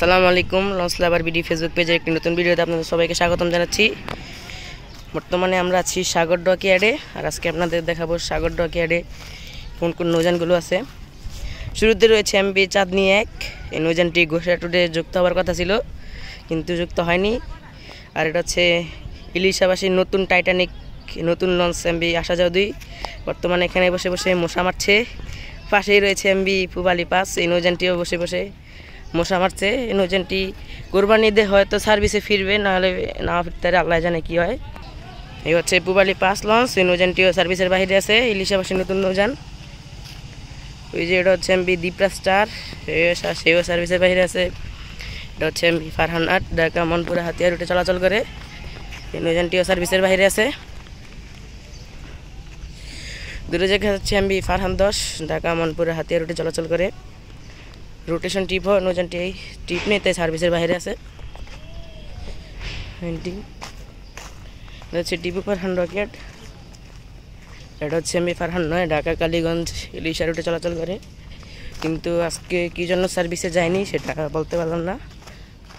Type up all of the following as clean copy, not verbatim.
আসসালামু আলাইকুম। লঞ্চ লাভার BD Facebook পেজের একটি নতুন ভিডিওতে আপনাদের সবাইকে স্বাগতম জানাচ্ছি। বর্তমানে আমরা আছি সাগর ডকইয়ার্ডে, আর আজকে আপনাদের দেখাবো সাগর ডকইয়ার্ডে কোন কোন নৌযানগুলো আছে। শুরুতে রয়েছে এমবি চাঁদনি 1। এই নৌযানটি ঘোষা টুডে যুক্ত হওয়ার কথা ছিল, কিন্তু যুক্ত হয়নি। আর এটা হচ্ছে ইলিশাবাসীর নতুন টাইটানিক নতুন লঞ্চ এমবি আসা যাও 2। বর্তমানে এখানে বসে বসে মশা মারছে। পাশেই রয়েছে এমবি পুবালি 5। এই নৌযানটিও বসে বসে মশা মারছে। এই নৌযানটি কোরবানি ঈদে হয়তো সার্ভিসে ফিরবে, নাহলে না ফিরতে আল্লাহ জানে কী হয়। এই হচ্ছে পুবালি 5 লঞ্চ। এই নৌযানটিও সার্ভিসের বাইরে আছে, ইলিশাবাসী নতুন নৌযান। ওই যে এটা হচ্ছে এমবি দীপরা স্টার, সেও সার্ভিসের বাইরে আছে। এটা হচ্ছে এমবি ফারহান 8, ঢাকা মনপুরা হাতিয়া রুটে চলাচল করে। এই নৌযানটিও সার্ভিসের বাইরে আছে। দূরে জায়গায় হচ্ছে এমবি ফারহান 10, ঢাকা মনপুরা হাতিয়া রুটে চলাচল করে। রোটেশন টিপ হয়, নৌযানটি এই টিপ নেই, তাই সার্ভিসের বাইরে আছে। হচ্ছে টিপু ফারহান ডকইয়ার্ড। এটা হচ্ছে এমবি ফারহান 9, ঢাকা কালীগঞ্জ ইলিশা রুটে চলাচল করে, কিন্তু আজকে কী জন্য সার্ভিসে যায়নি সেটা বলতে পারলাম না।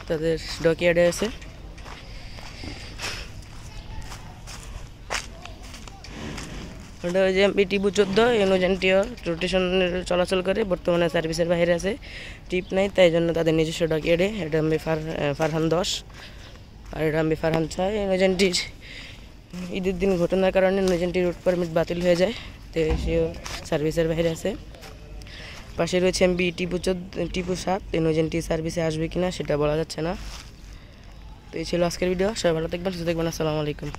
তাদের ডকইয়ার্ডে আছে। ওটা ওই যে এমবি টিপু 14, এই নৌযানটিও রোটেশনের চলাচল করে, বর্তমানে সার্ভিসের বাইরে আছে, টিপ নাই, তাই জন্য তাদের নিজস্ব ডকইয়ার্ডে। এটা এমবি ফারহান 10, আর এটা এমবি ফারহান 6। এই নৌযানটির ঈদের দিন ঘটনার কারণে নৌযানটির রুট পারমিট বাতিল হয়ে যায়, তো সেও সার্ভিসের বাইরে আছে। পাশে রয়েছে এমবি টিপু 7। এই নৌযানটি সার্ভিসে আসবে কিনা সেটা বলা যাচ্ছে না। তো এই ছিল আজকের ভিডিও। সবাই ভালো থাকবেন, সুস্থ থাকবেন। আসসালামু আলাইকুম।